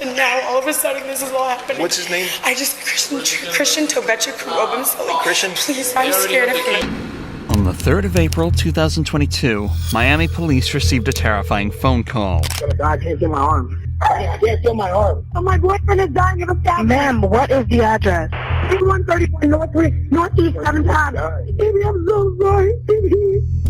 And now, all of a sudden, this is all happening. What's his name? Christian Tobetchuk. Christian? Please, I'm scared of him. On the 3rd of April, 2022, Miami police received a terrifying phone call. I can't feel my arm. I can't feel my arm. Oh, my boyfriend is dying of a stab. Ma'am, what is the address? 134 Northeast 7 times. Baby, I'm so sorry.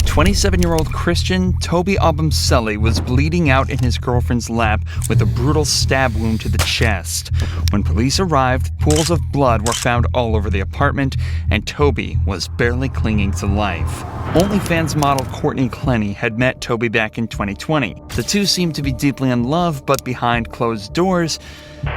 27-year-old Christian Toby Abumseli was bleeding out in his girlfriend's lap with a brutal stab wound to the chest. When police arrived, pools of blood were found all over the apartment, and Toby was barely clinging to life. OnlyFans model Courtney Clenney had met Toby back in 2020. The two seemed to be deeply in love, but behind closed doors,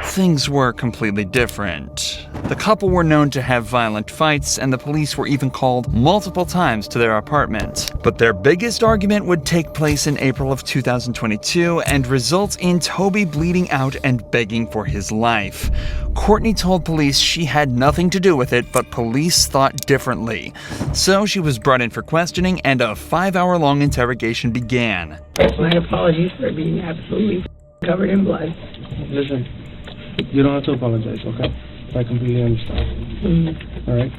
things were completely different. The couple were known to have violent fights, and the police were even called multiple times to their apartment. But their biggest argument would take place in April of 2022 and result in Toby bleeding out and begging for his life. Courtney told police she had nothing to do with it, but police thought differently. So she was brought in for questioning, and a 5-hour-long interrogation began. My apologies for being absolutely covered in blood. Listen, you don't have to apologize, okay? I completely understand. Alright?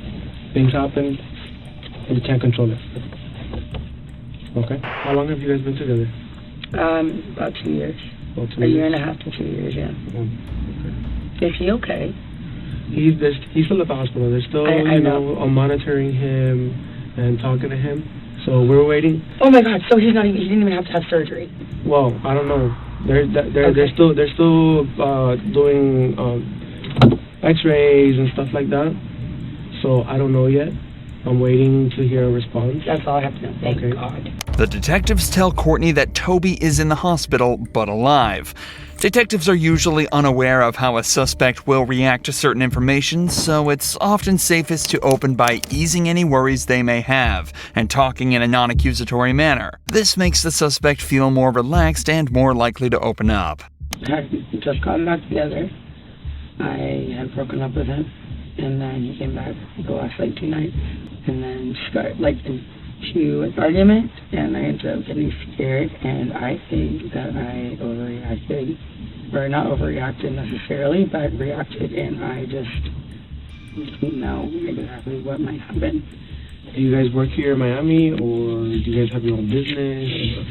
Things happen, and you can't control it. Okay? How long have you guys been together? About 2 years. A year and a half to 2 years, yeah. Okay. Is he okay? He's still at the hospital. They're still, I know. monitoring him and talking to him. So we're waiting. Oh my God! So he didn't even have to have surgery. Well, I don't know. They're still doing X-rays and stuff like that. So I don't know yet. I'm waiting to hear a response. That's all I have to know. Thank God. The detectives tell Courtney that Toby is in the hospital, but alive. Detectives are usually unaware of how a suspect will react to certain information, so it's often safest to open by easing any worries they may have and talking in a non-accusatory manner. This makes the suspect feel more relaxed and more likely to open up. We just got back together. I had broken up with him, and then he came back the last 2 nights, and then started into an argument, and I ended up getting scared, and I think that I overreacted, or not overreacted necessarily, but reacted, and I just didn't know exactly what might happen. Do you guys work here in Miami, or do you guys have your own business?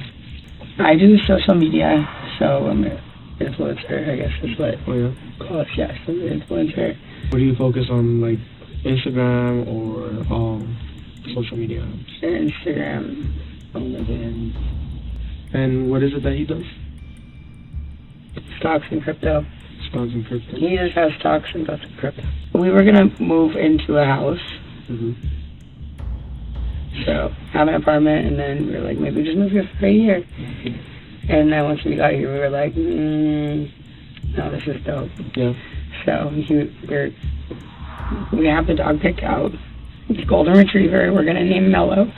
I do social media, so I'm an influencer, I guess is what. Oh yeah? Close, yes, I'm an influencer. What do you focus on, like Instagram or social media? Instagram, LinkedIn. And what is it that he does? Stocks and crypto. Stocks and crypto. He just has stocks and goes to crypto. We were gonna move into a house. So have an apartment, and then we were like, maybe just move here for a year. And then once we got here, we were like, no, this is dope. Yeah. So we have the dog picked out. It's golden retriever. We're gonna name Mello.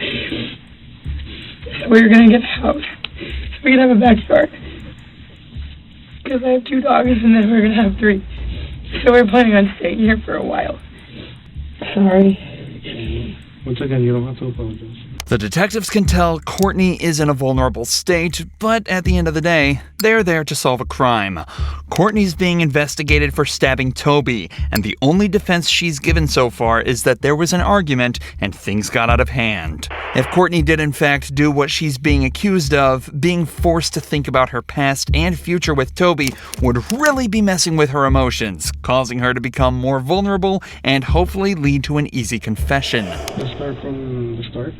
So we're gonna get a house so we can have a backyard. Because I have 2 dogs, and then we're gonna have 3. So we're planning on staying here for a while. Sorry. Once again, you don't have to apologize. The detectives can tell Courtney is in a vulnerable state, but at the end of the day, they're there to solve a crime. Courtney's being investigated for stabbing Toby, and the only defense she's given so far is that there was an argument and things got out of hand. If Courtney did in fact do what she's being accused of, being forced to think about her past and future with Toby would really be messing with her emotions, causing her to become more vulnerable and hopefully lead to an easy confession. Let's start from the start.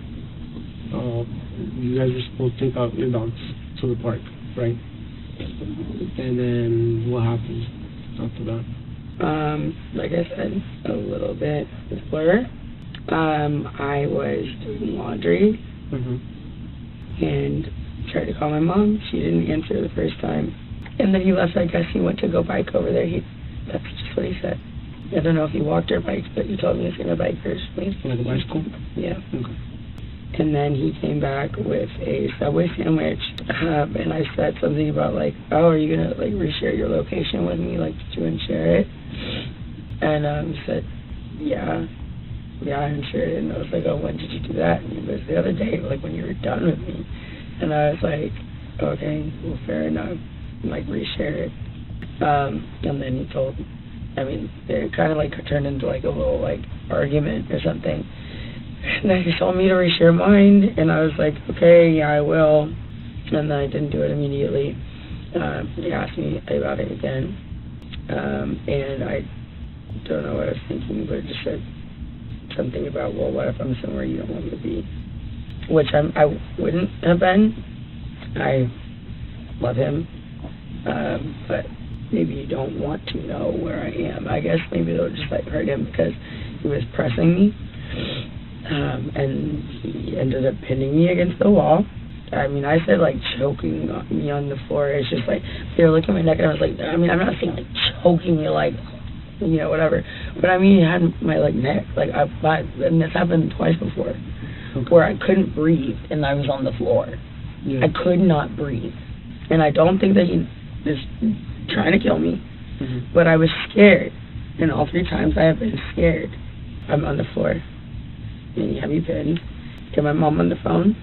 You guys are supposed to take out your dogs to the park, right? And then what happens after that? Like I said, a little bit before, I was doing laundry and tried to call my mom. She didn't answer the first time. And then he left. I guess he went to go bike over there. That's just what he said. I don't know if he walked or biked, but he told me he was going to bike first. Like a bicycle? Yeah. Okay. And then he came back with a Subway sandwich, and I said something about oh, are you gonna reshare your location with me, did you share it? And he said, yeah, I shared it. And I was like, oh, when did you do that? And he goes, the other day, when you were done with me. And I was like, okay, well, fair enough. Reshare it. And then he told, it kind of like turned into like a little like argument or something. And then he told me to reshare mine, and I was like, okay, yeah, I will. And then I didn't do it immediately. He asked me about it again, and I don't know what I was thinking, but it just said something about, well, what if I'm somewhere you don't want me to be? Which I wouldn't have been. I love him, but maybe you don't want to know where I am. I guess maybe it'll just like hurt him because he was pressing me, and he ended up pinning me against the wall. I said like choking me on the floor. It's just like, they were looking at my neck, and I was like, I'm not saying like choking me like, whatever. But he had my like neck, like and this happened twice before, where I couldn't breathe and I was on the floor. Yeah. I could not breathe, and I don't think that he is trying to kill me, but I was scared, and all 3 times I have been scared. I'm on the floor, and you have me pinned. Get my mom on the phone.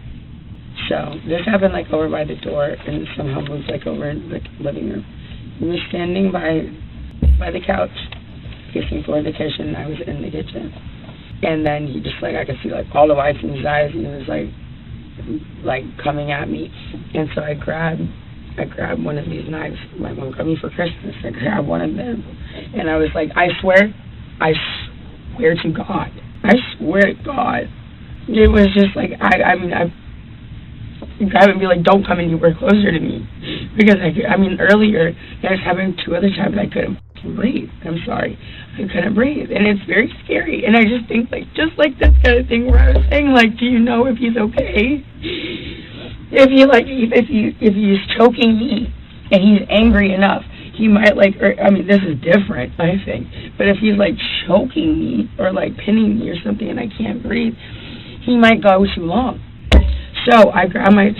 So this happened like over by the door, and somehow moved like over in the living room. He was standing by the couch, facing toward the kitchen. I was in the kitchen, and then he just like, I could see like all the whites in his eyes, and he was like coming at me. And so I grabbed one of these knives. My mom got me for Christmas. I grabbed one of them, and I was like, I swear to God, it was just like I grab and be like, don't come anywhere closer to me, because earlier that was happening 2 other times. I couldn't breathe. I'm sorry, I couldn't breathe, and it's very scary. And I just think like, just like this kind of thing where I was saying like, do you know if he's okay? If he's choking me and he's angry enough, he might this is different, I think. But if he's like choking me or like pinning me or something and I can't breathe, he might go too long. So I grab a knife,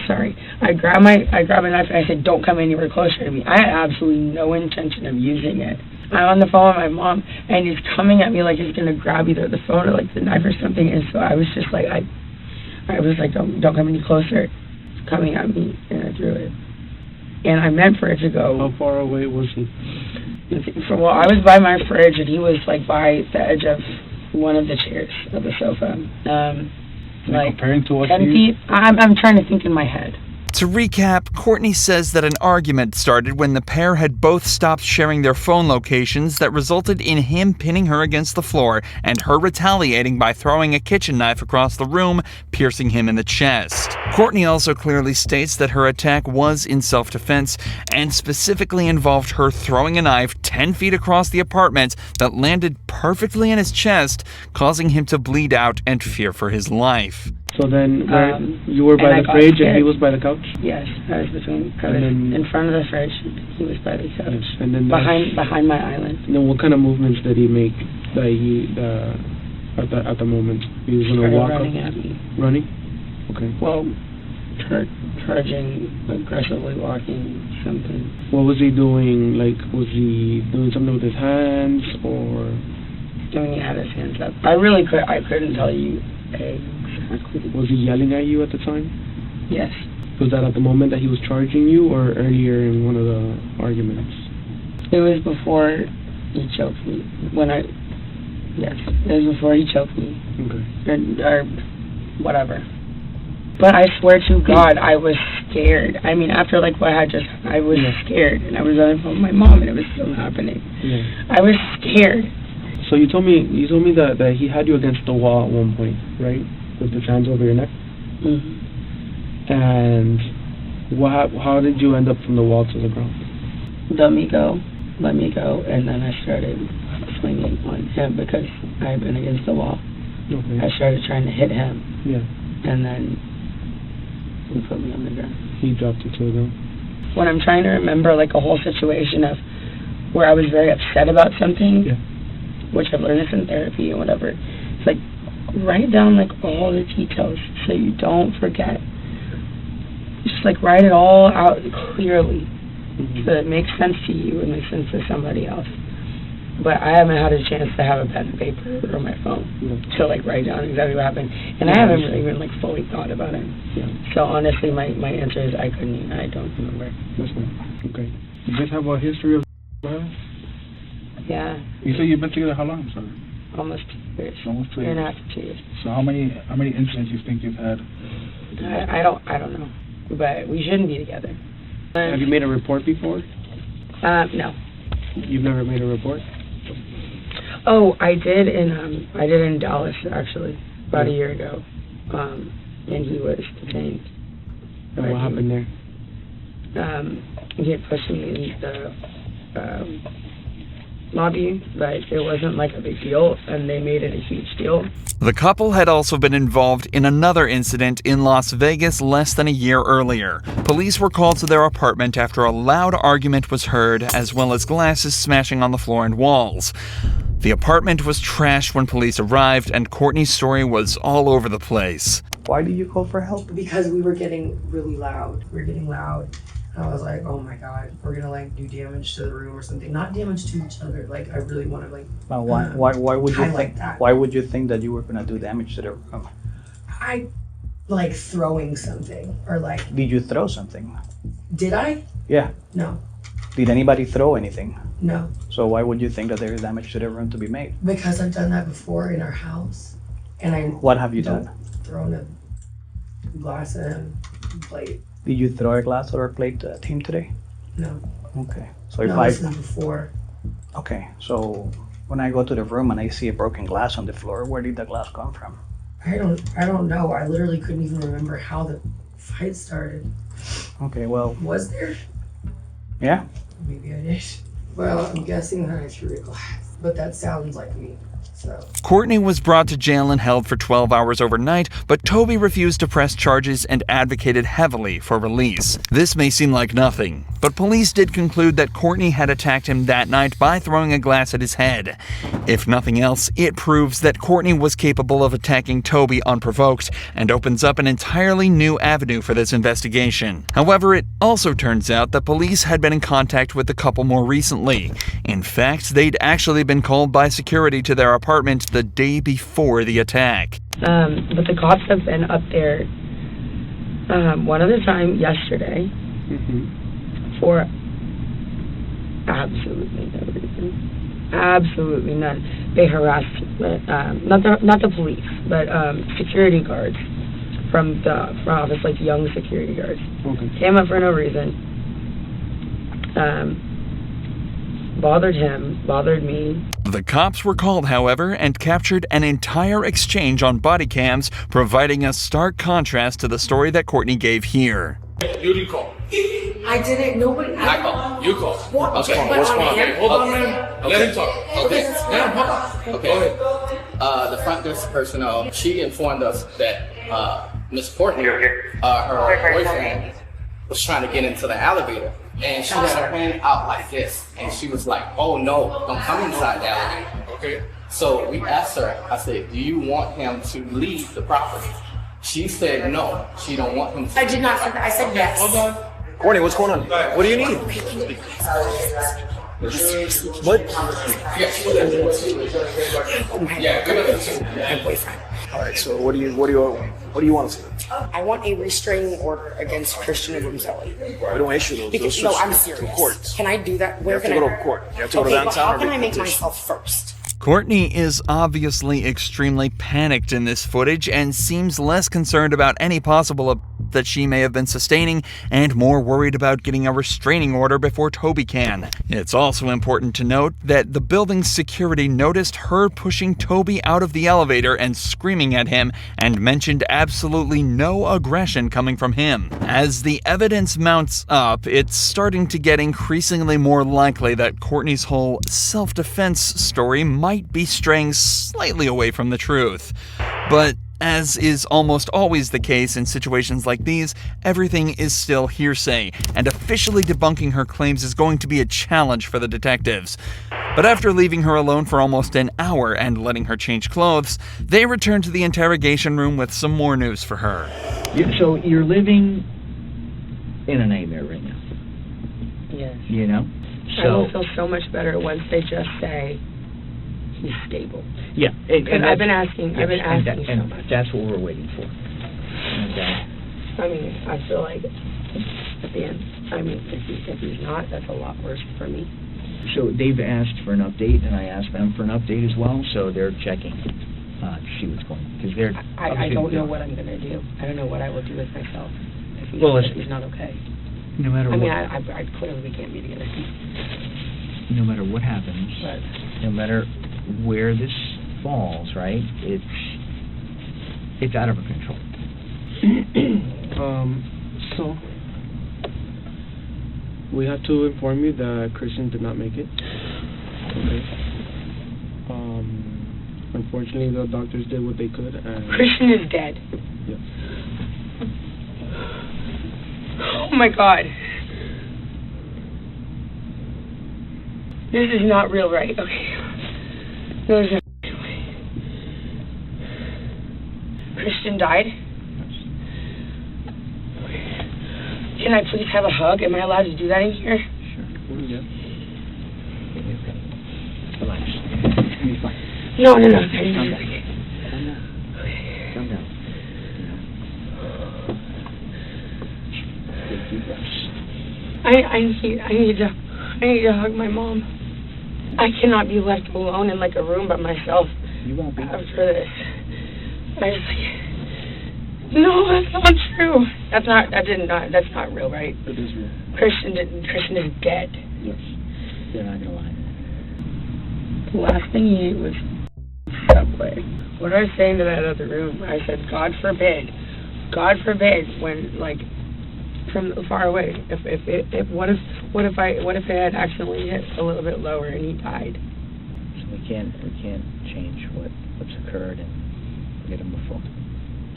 and I said, don't come anywhere closer to me. I had absolutely no intention of using it. I'm on the phone with my mom, and he's coming at me like he's going to grab either the phone or like the knife or something. And so I was just like, I was like, don't come any closer. It's coming at me, and I threw it. And I meant for it to go. How far away was he? Well, I was by my fridge, and he was like by the edge of one of the chairs of the sofa. Like comparing to what 10 feet. I'm trying to think in my head. To recap, Courtney says that an argument started when the pair had both stopped sharing their phone locations that resulted in him pinning her against the floor and her retaliating by throwing a kitchen knife across the room, piercing him in the chest. Courtney also clearly states that her attack was in self-defense and specifically involved her throwing a knife 10 feet across the apartment that landed perfectly in his chest, causing him to bleed out and fear for his life. So then, you were by the fridge and he was by the couch? Yes, I was in front of the fridge. He was by the couch. Yes. And then behind my island. And then what kind of movements did he make at the moment? He was going to walk running up? At me. Running? Okay. Well, charging, aggressively walking, something. What was he doing? Like, was he doing something with his hands or? He had his hands up. I couldn't tell you exactly. Was he yelling at you at the time? Yes. Was that at the moment that he was charging you or earlier in one of the arguments? It was before he choked me. Yes, it was before he choked me. Okay. Or whatever. But I swear to God, I was scared. After what had just, I was scared, and I was on the phone with my mom, and it was still happening. Yeah. I was scared. So you told me that he had you against the wall at one point, right? With his hands over your neck. Mm-hmm. And how did you end up from the wall to the ground? Let me go, and then I started swinging on him because I had been against the wall. Okay. I started trying to hit him. Yeah. And then he put me on the ground. He dropped you to the ground. When I'm trying to remember a whole situation of where I was very upset about something. Yeah. Which I've learned this in therapy and whatever. It's write down all the details so you don't forget. Just write it all out clearly, so that it makes sense to you and makes sense to somebody else. But I haven't had a chance to have a pen and paper or my phone to write down exactly what happened, and I haven't really even fully thought about it. Yeah. So honestly, my answer is I don't remember. That's fine. Okay. You guys have a history of Yeah, You say you've been together how long, sir? almost 2 years. Almost 2 Year and a years. half to 2 years. So how many incidents you think you've had? I don't know, but we shouldn't be together. Have you made a report before? No. You've never made a report? Oh, I did in Dallas actually about a year ago, and he was detained. And what happened there? He had pushed me in the lobby, but it wasn't like a big deal, and they made it a huge deal. The couple had also been involved in another incident in Las Vegas less than a year earlier. Police were called to their apartment after a loud argument was heard, as well as glasses smashing on the floor and walls. The apartment was trashed when police arrived, and Courtney's story was all over the place. Why did you call for help? Because we were getting really loud. We were getting loud. And I was like, oh my God, we're gonna like do damage to the room or something. Not damage to each other. Like I really want to like. Why would you highlight think? that. Why would you think that you were gonna do damage to the room? I like throwing something or like. Did you throw something? Did I? Yeah. No. Did anybody throw anything? No. So why would you think that there is damage to the room to be made? Because I've done that before in our house, and I. What have you done? Thrown a glass and plate. Did you throw a glass or a plate at him today? No. Okay. So if No, this was before. Okay, so when I go to the room and I see a broken glass on the floor, where did the glass come from? I don't know. I literally couldn't even remember how the fight started. Okay, well, Was there? yeah. Maybe I did. Well, I'm guessing that I threw a glass, but that sounds like me. So. Courtney was brought to jail and held for 12 hours overnight, but Toby refused to press charges and advocated heavily for release. This may seem like nothing, but police did conclude that Courtney had attacked him that night by throwing a glass at his head. If nothing else, it proves that Courtney was capable of attacking Toby unprovoked and opens up an entirely new avenue for this investigation. However, it also turns out that police had been in contact with the couple more recently. In fact, they'd actually been called by security to their apartment the day before the attack. But the cops have been up there one other time yesterday for absolutely no reason. Absolutely none. They harassed, not the police, but security guards from the office, like young security guards. Okay. Came up for no reason. Bothered him, bothered me. The cops were called, however, and captured an entire exchange on body cams, providing a stark contrast to the story that Courtney gave here. You didn't call. I didn't. Nobody. I called. You called. What? Okay. What's going on? Okay, hold on, man. Let him talk. Okay. Yeah, hold on. Okay. Go ahead. The front desk personnel, she informed us that Miss Courtney, her boyfriend, was trying to get into the elevator. And she had her hand out like this. And she was like, oh no, don't come inside the elevator. Okay. So we asked her, I said, do you want him to leave the property? She said no, she don't want him to. I did not say that. I said yes. Hold on. Courtney, what's going on? What do you need? What? Yeah, good. My boyfriend. All right. So what do you want to see? I want a restraining order against Christian Rumselli. We don't issue those. Because Those no, I'm to serious. court. Can I do that? You Where have to can go I? to court. You have to go to Okay, but downtown. how can I make petition. myself first? Courtney is obviously extremely panicked in this footage and seems less concerned about any possible that she may have been sustaining and more worried about getting a restraining order before Toby can. It's also important to note that the building's security noticed her pushing Toby out of the elevator and screaming at him and mentioned absolutely no aggression coming from him. As the evidence mounts up, it's starting to get increasingly more likely that Courtney's whole self-defense story might be straying slightly away from the truth. But as is almost always the case in situations like these, everything is still hearsay, and officially debunking her claims is going to be a challenge for the detectives. But after leaving her alone for almost an hour and letting her change clothes, they return to the interrogation room with some more news for her. So you're living in a nightmare right now, Yes. you know? I will feel so much better once they just say he's stable. Yeah. And I've been asking so and much. that's what we're waiting for. Okay. I mean, I feel like at the end, I mean, if he's not, that's a lot worse for me. So they've asked for an update, and I asked them for an update as well, so they're checking to see what's going on. Because they're... I don't know what I'm going to do. I don't know what I will do with myself if he's not okay. No matter what... I mean, I clearly can't be together. No matter what happens, no matter where this falls, right, it's out of our control. So we have to inform you that Christian did not make it. Okay. Unfortunately, the doctors did what they could. And Christian is dead. Yes. Oh my God. This is not real, right? Okay. No, there's no way. Christian died? Can I please have a hug? Am I allowed to do that in here? Sure. Yeah. Relax. You'll be fine. No. Calm down. Calm down. Take deep breaths. I need to hug my mom. I cannot be left alone in like a room by myself. You won't be. After this. No, that's not true. That's not real, right? It is real. Christian is dead. Yes. They're not gonna lie. The last thing he ate was Subway. What I was saying to that other room, I said, God forbid, when like from far away, what if it had accidentally hit a little bit lower and he died? So we can't change what's occurred and forget him before.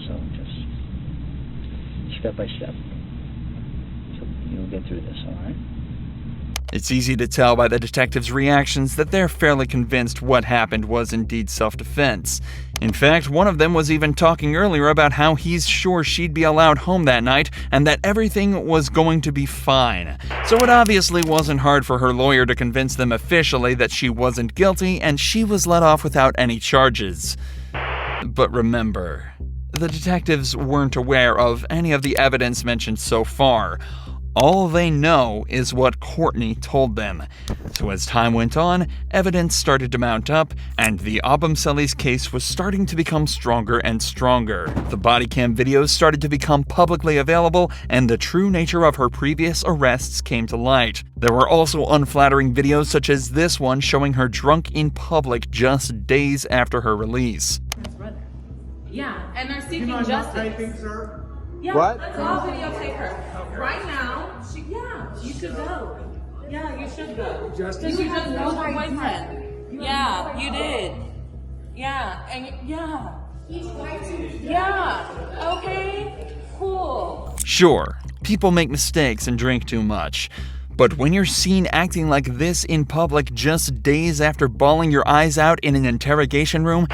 So just step by step. So you'll get through this, all right? It's easy to tell by the detectives' reactions that they're fairly convinced what happened was indeed self-defense. In fact, one of them was even talking earlier about how he's sure she'd be allowed home that night and that everything was going to be fine. So it obviously wasn't hard for her lawyer to convince them officially that she wasn't guilty and she was let off without any charges. But remember, the detectives weren't aware of any of the evidence mentioned so far. All they know is what Courtney told them. So as time went on, evidence started to mount up, and the Abumseli's case was starting to become stronger and stronger. The body cam videos started to become publicly available, and the true nature of her previous arrests came to light. There were also unflattering videos such as this one showing her drunk in public just days after her release. Yeah, and they're seeking justice. Anything, sir? Yeah, What? let's all videotape her. Right now, you should go. Yeah, you should go. Because you just killed her boyfriend. Yeah, you did. Yeah, and yeah. Yeah, okay, cool. Sure, people make mistakes and drink too much. But when you're seen acting like this in public just days after bawling your eyes out in an interrogation room,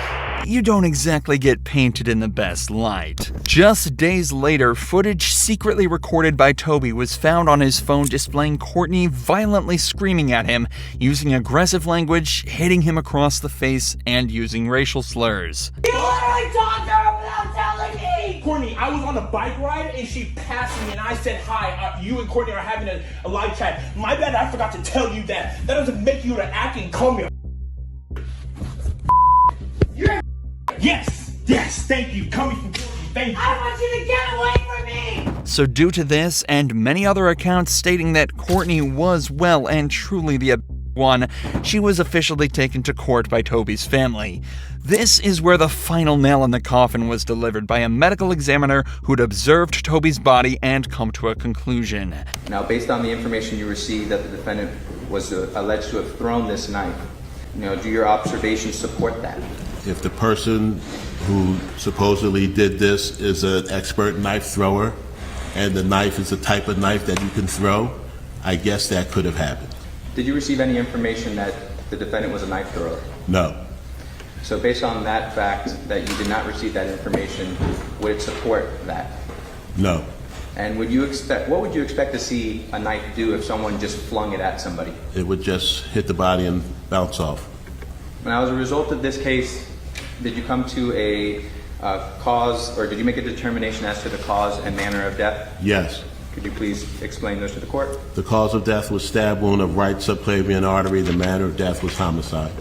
you don't exactly get painted in the best light. Just days later, footage secretly recorded by Toby was found on his phone displaying Courtney violently screaming at him, using aggressive language, hitting him across the face, and using racial slurs. You literally talked to her without telling me! Courtney, I was on a bike ride and she passed me and I said hi. You and Courtney are having a live chat. My bad, I forgot to tell you that. That doesn't make you to act and call me a You're Yes, thank you. Coming from Courtney, thank you. I want you to get away from me! So due to this and many other accounts stating that Courtney was well and truly the one, she was officially taken to court by Toby's family. This is where the final nail in the coffin was delivered by a medical examiner who'd observed Toby's body and come to a conclusion. Now, based on the information you received that the defendant was alleged to have thrown this knife, do your observations support that? If the person who supposedly did this is an expert knife thrower, and the knife is the type of knife that you can throw, I guess that could have happened. Did you receive any information that the defendant was a knife thrower? No. So based on that fact that you did not receive that information, would it support that? No. And what would you expect to see a knife do if someone just flung it at somebody? It would just hit the body and bounce off. Now, as a result of this case, did you come to a cause, or did you make a determination as to the cause and manner of death? Yes. Could you please explain those to the court? The cause of death was stab wound of right subclavian artery. The manner of death was homicide.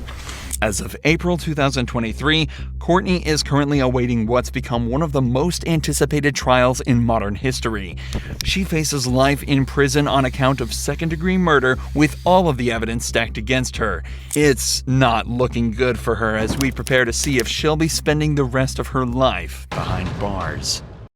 As of April 2023, Courtney is currently awaiting what's become one of the most anticipated trials in modern history. She faces life in prison on account of second-degree murder with all of the evidence stacked against her. It's not looking good for her as we prepare to see if she'll be spending the rest of her life behind bars.